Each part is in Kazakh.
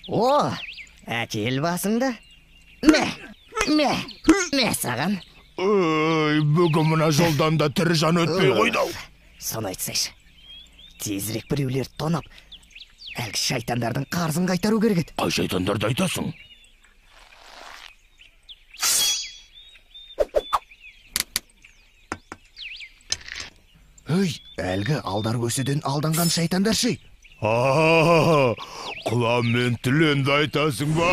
О, әкел басыңды. Мә саған. Бүгін мына жолдан да тірі жан өтпей қойды-ау. Соны айтсайшы. Тезірек біреулерді тонап, әлгі шайтандардың қарызын қайтару керек еді. Қай шайтандарды айтасың? Әлгі алдар көседен алданған шайтандар ше? Құлан мен түленді айтасың ба?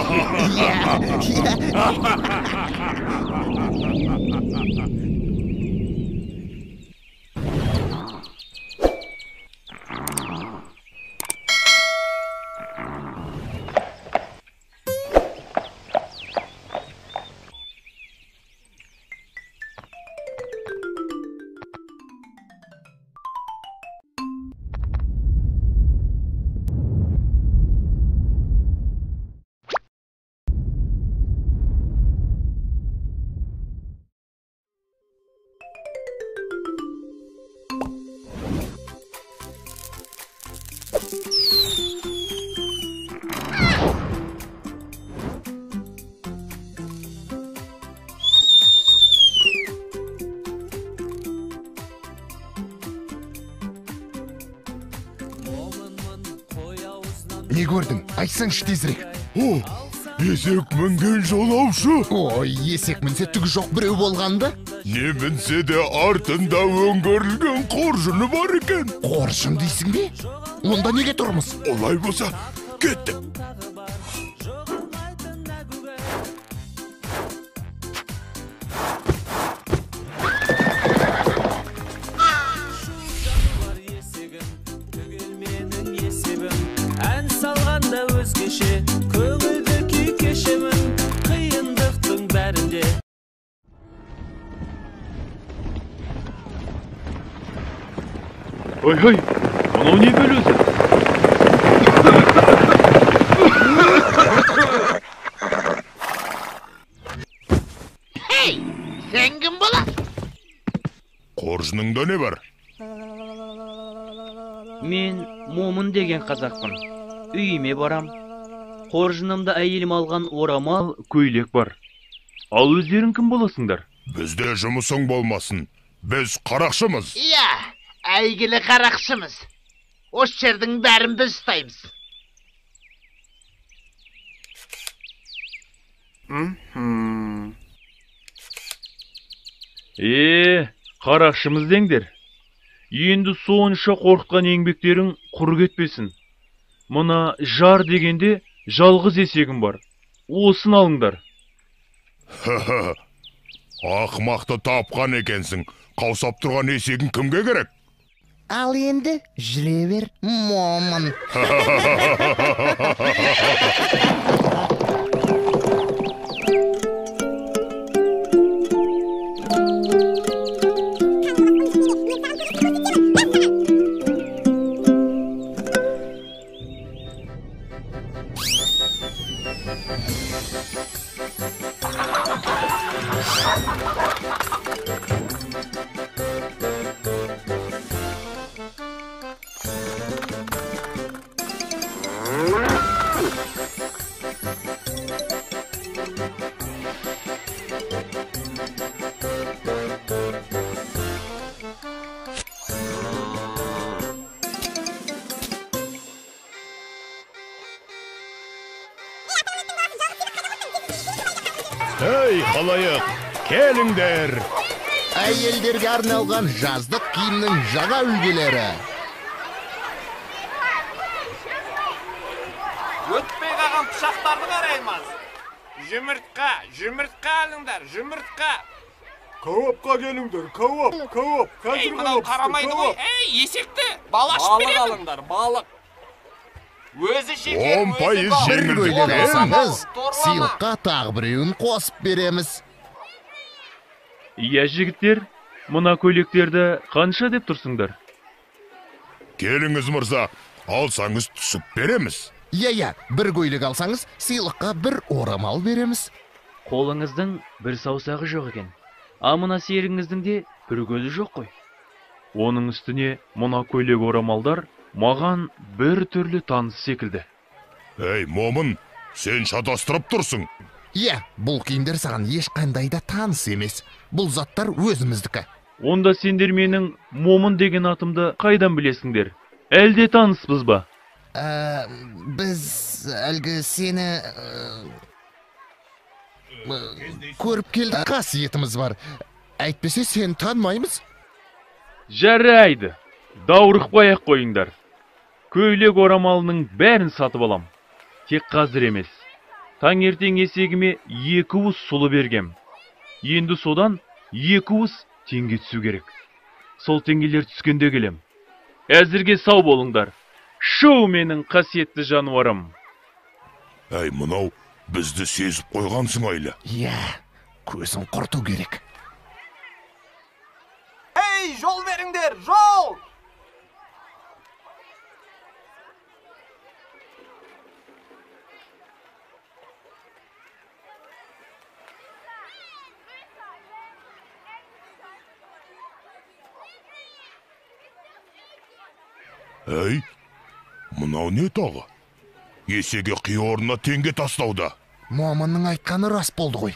Не көрдің? Айтсаңшы тезірек. Есек мінген жолаушы. Ой, есек мінсе түгі жоқ біреу болғанды? Не мінсе де артында өңгерілген қоржыны бар екен. Қоржын дейсің бе? Онда неге тұрмыз? Олай болса, кеттік. Ой, мынау не бөл өзі? Сен кім боласың? Қоржыныңда не бар? Мен Момын деген қазақпын. Үйіме барам. Қоржынымда әйелім алған орамал, Көйлек бар. Ал өздерің кім боласыңдар? Бізде жұмысың болмасын. Біз қарақшымыз. Иә, әйгілі қарақшымыз. Осы жердің бәрін біз ұстаймыз. Қарақшымыз деңдер. Енді сонша қорқытқан еңбектерің құр кетпесін. Мұна жар дегенде жалғыз есегім бар. Осын алыңдар. Ақымақты тапқан екенсің. Қаусап тұрған есегің кімге керек? Ал енді жүре бер, Момын. Ей, халайық, келіңдер. Әйелдерге арналған жаздық киімнің жаңа үлгілері. Өтпей қалған пышақтарды қараймыз. Жұмыртқа алыңдар, жұмыртқа. Кауапқа келіңдер, кауап. Ей, мынау қарамайды ғой. Ей, есекті, балашып беремін. Балық алыңдар, балық. Өзі шекер, 10% Бір көйлек жеңілдік. алсаңыз, сыйлыққа тағы біреуін қосып береміз. Иә, жігіттер, мына көйлектерді қанша деп тұрсыңдар? Келіңіз мырза, алсаңыз түсіп береміз. Иә, бір көйлек алсаңыз, сыйлыққа бір орамал береміз. қолыңыздың бір саусағы жоқ екен. А мына серігіңіздің де бір көзі жоқ қой. Оның үстіне мына көйлек орамалдар маған бір түрлі таныс секілді. Ей, момын, сен шатастырып тұрсың. Иә, бұл киімдер саған ешқандай да таныс емес. Бұл заттар өзіміздікі. Онда сендер менің момын деген атымды қайдан білесіңдер? Әлде таныспыз ба? Біз әлгі сені көріп келді. Қасиетіміз бар. Әйтпесе сен танымаймыз. Жарайды. Даурықпай-ақ қойыңдар. Көйлек орамалының бәрін сатып алам. Тек қазір емес. Таңертең есегіме 2 уыс сұлы бергем. Енді содан 2 уыс теңге түсу керек. Сол теңгелер түскенде келем. Әзірге сау болыңдар. Шоу менің қасиетті жануарым. Әй, мынау бізді сезіп қойғансың айлы. Иә, көзін құрту керек. Ей, жол беріңдер, жол! Әй, мынау не тағы? Есеге қи орнына теңге тастауда. Момынның айтқаны рас болды ғой.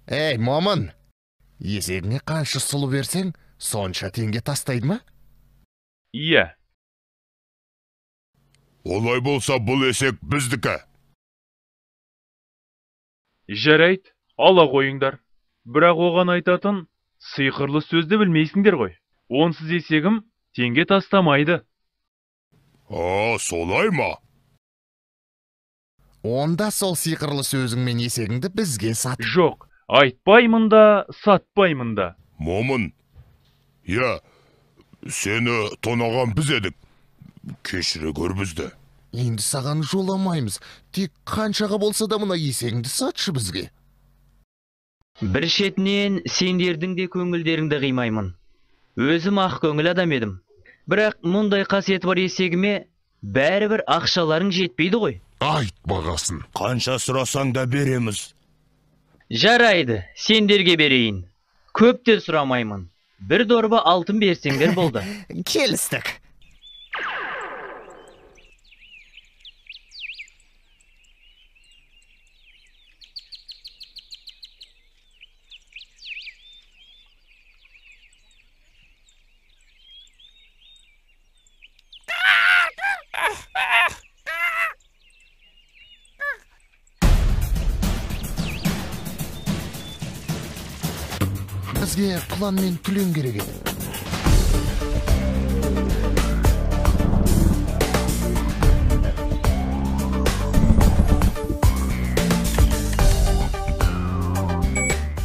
Ей, момын, есегіңе қанша сұлы берсең, сонша теңге тастайды ма? Иә. Олай болса бұл есек біздікі. Жарайды, ала қойыңдар. Бірақ оған айтатын сиқырлы сөзді білмейсіңдер ғой. Онсыз есегім теңге тастамайды. Солай ма? Онда сол сиқырлы сөзіңмен есегіңді бізге сат. Жоқ, айтпаймын да, сатпаймын да. Момын, я, сені тонаған біз едік. Кешіре көр бізді. Енді саған жоламаймыз. Тек қаншаға болса да мына есегіңді сатшы бізге. Бір шетінен сендердің де көңілдеріңді қимаймын. Өзім ақ көңіл адам едім. Бірақ мұндай қасиеті бар есегіме бәрібір ақшаларың жетпейді ғой. Айт бағасын. Қанша сұрасаң да береміз. Жарайды, сендерге берейін. Көп те сұрамаймын. 1 дорба алтын берсеңдер болды. Келістік. Бізге құлан мен түлен керек еді.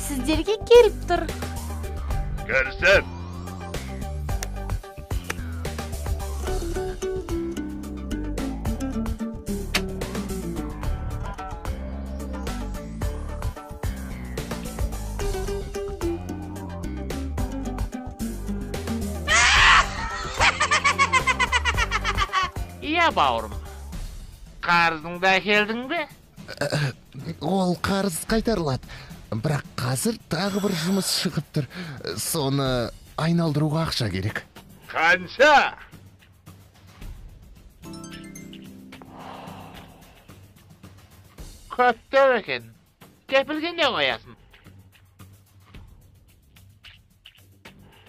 Сіздерге келіп тұр. Кәрсен. Иә, бауырым. Қарызыңды әкелдің бе? Ол қарыз қайтарылады. Бірақ қазір тағы бір жұмыс шығып тұр. Соны айналдыруға ақша керек. Қанша? Көптеу екен. Кепілгенде қоясың.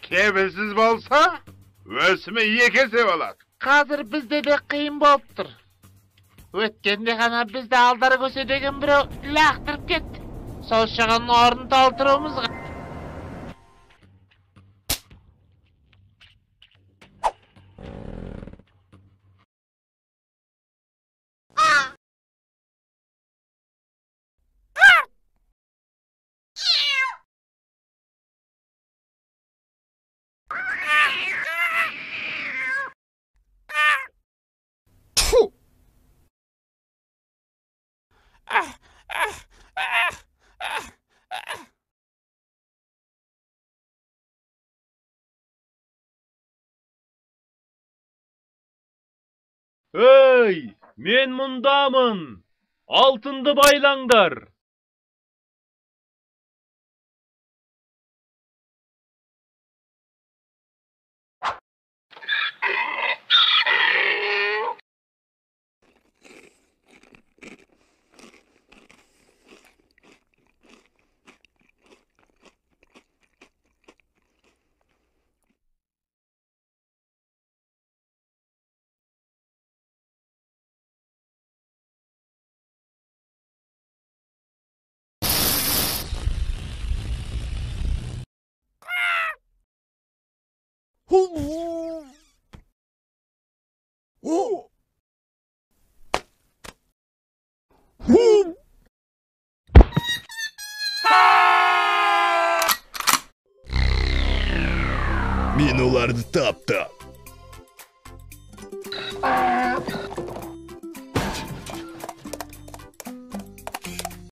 Кепілсіз болса, өсімі 2 есе болады. Қазір бізде де қиын болып тұр. Өткенде ғана бізді алдары көсе деген біреу лақтырып кетті. Сол шығын орын толтыруымызға. Ей, мен мұндамын. Алтынды байлаңдар. Мен оларды таптым.